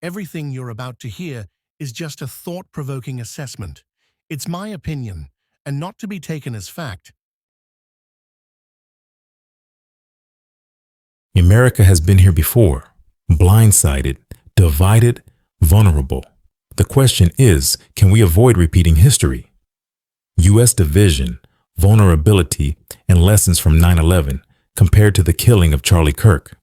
Everything you're about to hear is just a thought-provoking assessment. It's my opinion, and not to be taken as fact. America has been here before, blindsided, divided, vulnerable. The question is, can we avoid repeating history? U.S. division, vulnerability, and lessons from 9/11 compared to the killing of Charlie Kirk.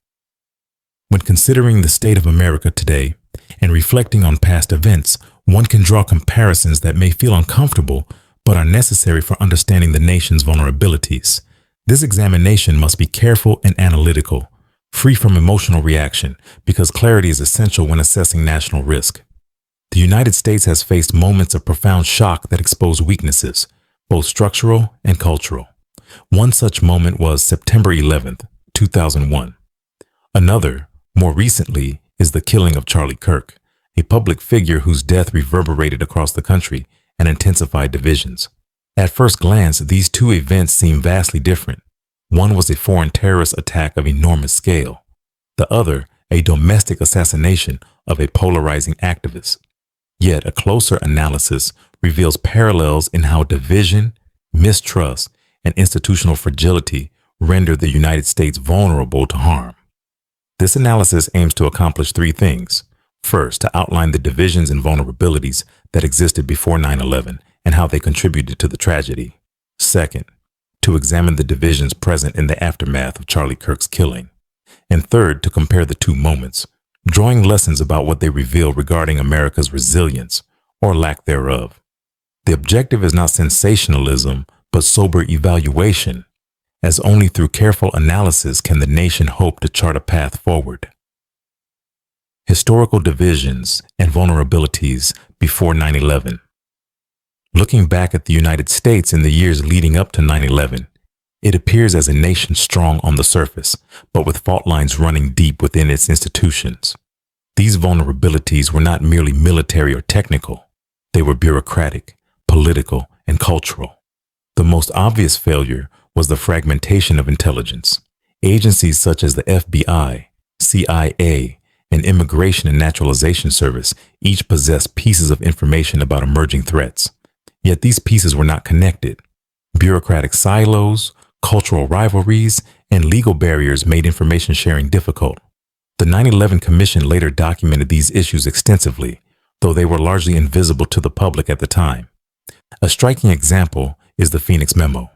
When considering the state of America today and reflecting on past events, one can draw comparisons that may feel uncomfortable but are necessary for understanding the nation's vulnerabilities. This examination must be careful and analytical, free from emotional reaction, because clarity is essential when assessing national risk. The United States has faced moments of profound shock that expose weaknesses, both structural and cultural. One such moment was September 11th, 2001. Another, more recently, is the killing of Charlie Kirk, a public figure whose death reverberated across the country and intensified divisions. At first glance, these two events seem vastly different. One was a foreign terrorist attack of enormous scale. The other, a domestic assassination of a polarizing activist. Yet a closer analysis reveals parallels in how division, mistrust, and institutional fragility render the United States vulnerable to harm. This analysis aims to accomplish three things. First, to outline the divisions and vulnerabilities that existed before 9/11 and how they contributed to the tragedy. Second, to examine the divisions present in the aftermath of Charlie Kirk's killing. And third, to compare the two moments, drawing lessons about what they reveal regarding America's resilience or lack thereof. The objective is not sensationalism, but sober evaluation, as only through careful analysis can the nation hope to chart a path forward. Historical divisions and vulnerabilities before 9/11. Looking back at the United States in the years leading up to 9/11, it appears as a nation strong on the surface, but with fault lines running deep within its institutions. These vulnerabilities were not merely military or technical. They were bureaucratic, political, and cultural. The most obvious failure was the fragmentation of intelligence. Agencies such as the FBI, CIA, and Immigration and Naturalization Service each possessed pieces of information about emerging threats. Yet these pieces were not connected. Bureaucratic silos, cultural rivalries, and legal barriers made information sharing difficult. The 9/11 Commission later documented these issues extensively, though they were largely invisible to the public at the time. A striking example is the Phoenix Memo.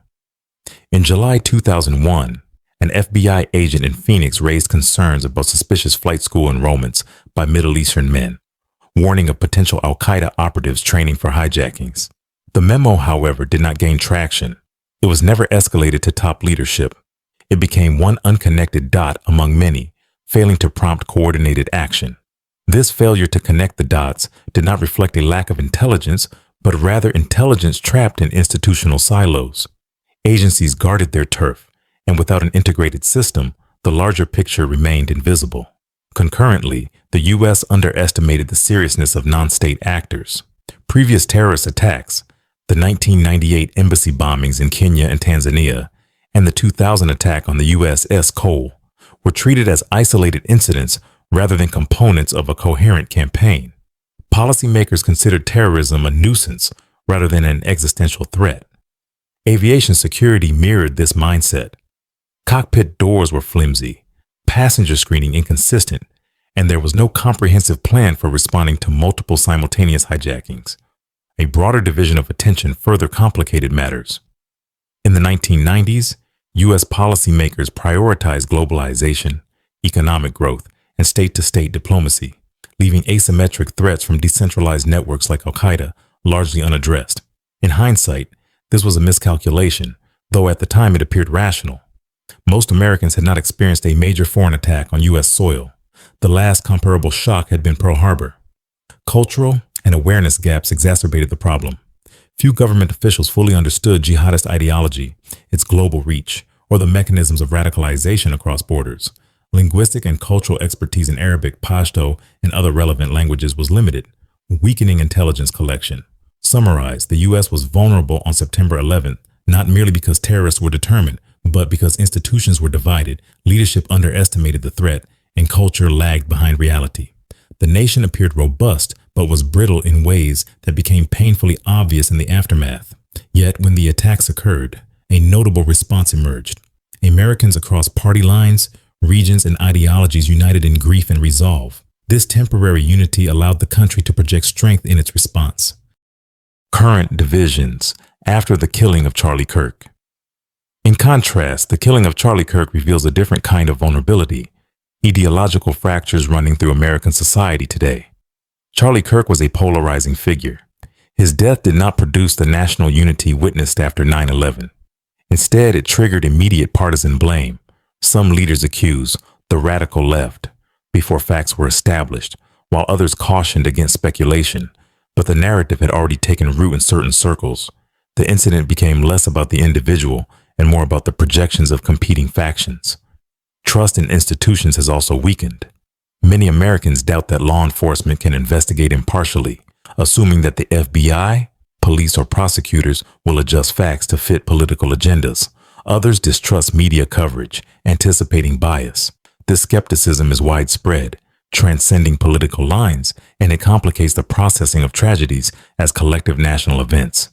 In July 2001, an FBI agent in Phoenix raised concerns about suspicious flight school enrollments by Middle Eastern men, warning of potential al-Qaeda operatives training for hijackings. The memo, however, did not gain traction. It was never escalated to top leadership. It became one unconnected dot among many, failing to prompt coordinated action. This failure to connect the dots did not reflect a lack of intelligence, but rather intelligence trapped in institutional silos. Agencies guarded their turf, and without an integrated system, the larger picture remained invisible. Concurrently, the U.S. underestimated the seriousness of non-state actors. Previous terrorist attacks, the 1998 embassy bombings in Kenya and Tanzania, and the 2000 attack on the USS Cole, were treated as isolated incidents rather than components of a coherent campaign. Policymakers considered terrorism a nuisance rather than an existential threat. Aviation security mirrored this mindset. Cockpit doors were flimsy, passenger screening inconsistent, and there was no comprehensive plan for responding to multiple simultaneous hijackings. A broader division of attention further complicated matters. In the 1990s, U.S. policymakers prioritized globalization, economic growth, and state-to-state diplomacy, leaving asymmetric threats from decentralized networks like al-Qaeda largely unaddressed. In hindsight, this was a miscalculation, though at the time it appeared rational. Most Americans had not experienced a major foreign attack on U.S. soil. The last comparable shock had been Pearl Harbor. Cultural and awareness gaps exacerbated the problem. Few government officials fully understood jihadist ideology, its global reach, or the mechanisms of radicalization across borders. Linguistic and cultural expertise in Arabic, Pashto, and other relevant languages was limited, weakening intelligence collection. Summarized, the U.S. was vulnerable on September 11th, not merely because terrorists were determined, but because institutions were divided, leadership underestimated the threat, and culture lagged behind reality. The nation appeared robust, but was brittle in ways that became painfully obvious in the aftermath. Yet, when the attacks occurred, a notable response emerged. Americans across party lines, regions, and ideologies united in grief and resolve. This temporary unity allowed the country to project strength in its response. Current divisions after the killing of Charlie Kirk. In contrast, the killing of Charlie Kirk reveals a different kind of vulnerability, ideological fractures running through American society today. Charlie Kirk was a polarizing figure. His death did not produce the national unity witnessed after 9/11. Instead, it triggered immediate partisan blame. Some leaders accused the radical left before facts were established, while others cautioned against speculation. But the narrative had already taken root in certain circles. The incident became less about the individual and more about the projections of competing factions. Trust in institutions has also weakened. Many Americans doubt that law enforcement can investigate impartially, assuming that the FBI, police, or prosecutors will adjust facts to fit political agendas. Others distrust media coverage, anticipating bias. This skepticism is widespread, transcending political lines, and it complicates the processing of tragedies as collective national events.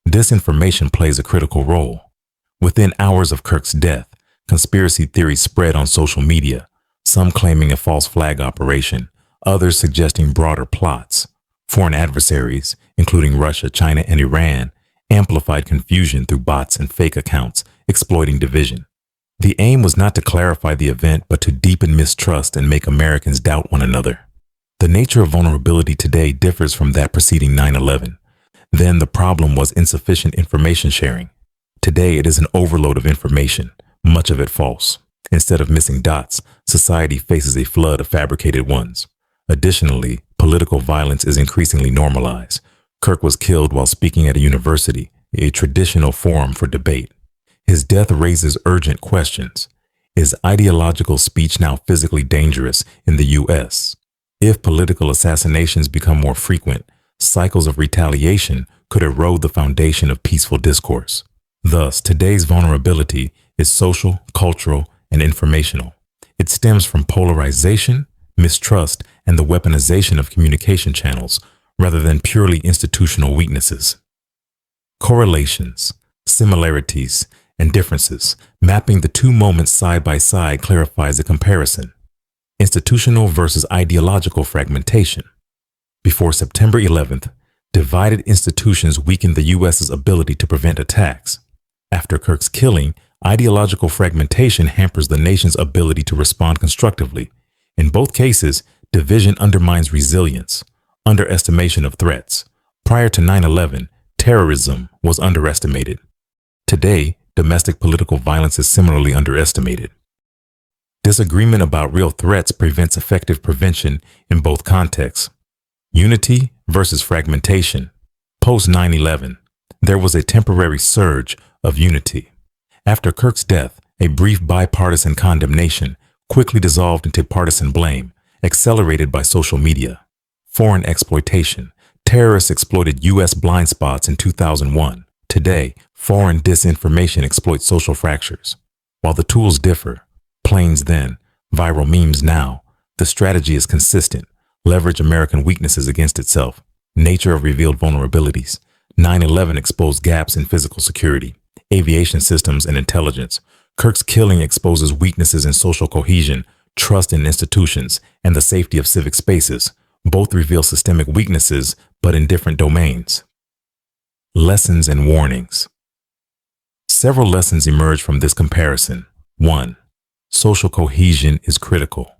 Disinformation plays a critical role. Within hours of Kirk's death, conspiracy theories spread on social media, some claiming a false flag operation, others suggesting broader plots. Foreign adversaries, including Russia, China, and Iran, amplified confusion through bots and fake accounts, exploiting division. The aim was not to clarify the event, but to deepen mistrust and make Americans doubt one another. The nature of vulnerability today differs from that preceding 9/11. Then the problem was insufficient information sharing. Today it is an overload of information, much of it false. Instead of missing dots, society faces a flood of fabricated ones. Additionally, political violence is increasingly normalized. Kirk was killed while speaking at a university, a traditional forum for debate. His death raises urgent questions. Is ideological speech now physically dangerous in the U.S.? If political assassinations become more frequent, cycles of retaliation could erode the foundation of peaceful discourse. Thus, today's vulnerability is social, cultural, and informational. It stems from polarization, mistrust, and the weaponization of communication channels, rather than purely institutional weaknesses. Correlations, similarities, and differences. Mapping the two moments side by side clarifies the comparison. Institutional versus ideological fragmentation. Before September 11th, divided institutions weakened the U.S.'s ability to prevent attacks. After Kirk's killing, ideological fragmentation hampers the nation's ability to respond constructively. In both cases, division undermines resilience, underestimation of threats. Prior to 9/11, terrorism was underestimated. Today, domestic political violence is similarly underestimated. Disagreement about real threats prevents effective prevention in both contexts. Unity versus fragmentation. Post 9/11, there was a temporary surge of unity. After Kirk's death, a brief bipartisan condemnation quickly dissolved into partisan blame, accelerated by social media. Foreign exploitation. Terrorists exploited U.S. blind spots in 2001. Today, foreign disinformation exploits social fractures. While the tools differ, planes then, viral memes now, the strategy is consistent. Leverage American weaknesses against itself. Nature of revealed vulnerabilities. 9/11 exposed gaps in physical security, aviation systems, and intelligence. Kirk's killing exposes weaknesses in social cohesion, trust in institutions, and the safety of civic spaces. Both reveal systemic weaknesses, but in different domains. Lessons and warnings. Several lessons emerge from this comparison. 1. Social cohesion is critical.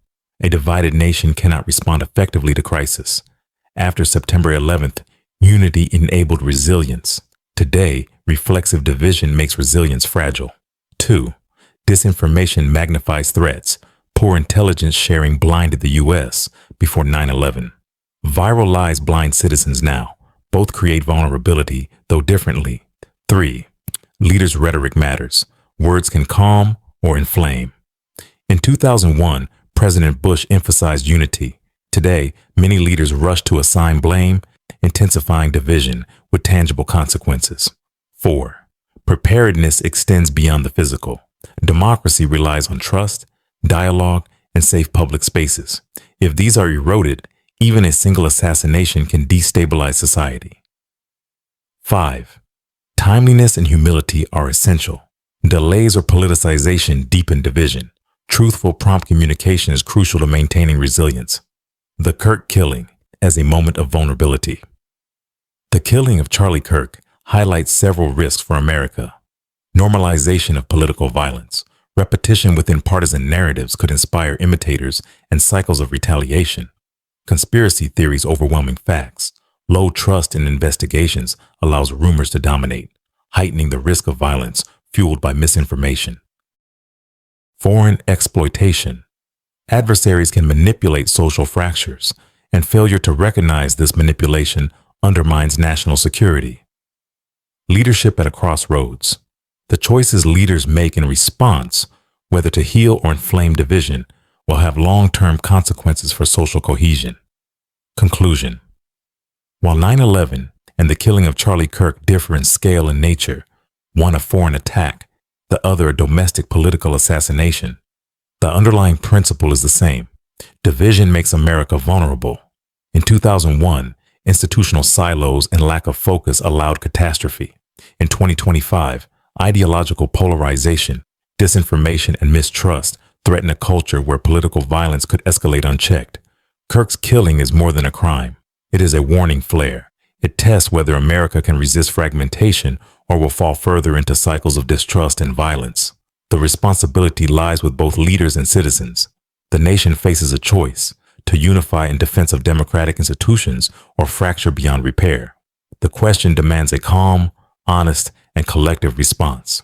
A divided nation cannot respond effectively to crisis. After September 11th, unity enabled resilience. Today, reflexive division makes resilience fragile. 2. Disinformation magnifies threats. Poor intelligence sharing blinded the U.S. before 9/11. Viral lies blind citizens now. Both create vulnerability, though differently. 3. Leaders' rhetoric matters. Words can calm or inflame. In 2001, President Bush emphasized unity. Today, many leaders rush to assign blame, intensifying division with tangible consequences. 4. Preparedness extends beyond the physical. Democracy relies on trust, dialogue, and safe public spaces. If these are eroded, Even a single assassination can destabilize society. 5. Timeliness and humility are essential. Delays or politicization deepen division. Truthful, prompt communication is crucial to maintaining resilience. The Kirk killing as a moment of vulnerability. The killing of Charlie Kirk highlights several risks for America. Normalization of political violence. Repetition within partisan narratives could inspire imitators and cycles of retaliation. Conspiracy theories overwhelming facts. Low trust in investigations allows rumors to dominate, heightening the risk of violence fueled by misinformation. Foreign exploitation. Adversaries can manipulate social fractures, and failure to recognize this manipulation undermines national security. Leadership at a crossroads. The choices leaders make in response, whether to heal or inflame division, will have long-term consequences for social cohesion. Conclusion. While 9/11 and the killing of Charlie Kirk differ in scale and nature, one a foreign attack, the other a domestic political assassination, the underlying principle is the same. Division makes America vulnerable. In 2001, institutional silos and lack of focus allowed catastrophe. In 2025, ideological polarization, disinformation, and mistrust threaten a culture where political violence could escalate unchecked. Kirk's killing is more than a crime. It is a warning flare. It tests whether America can resist fragmentation or will fall further into cycles of distrust and violence. The responsibility lies with both leaders and citizens. The nation faces a choice: to unify in defense of democratic institutions or fracture beyond repair. The question demands a calm, honest, and collective response.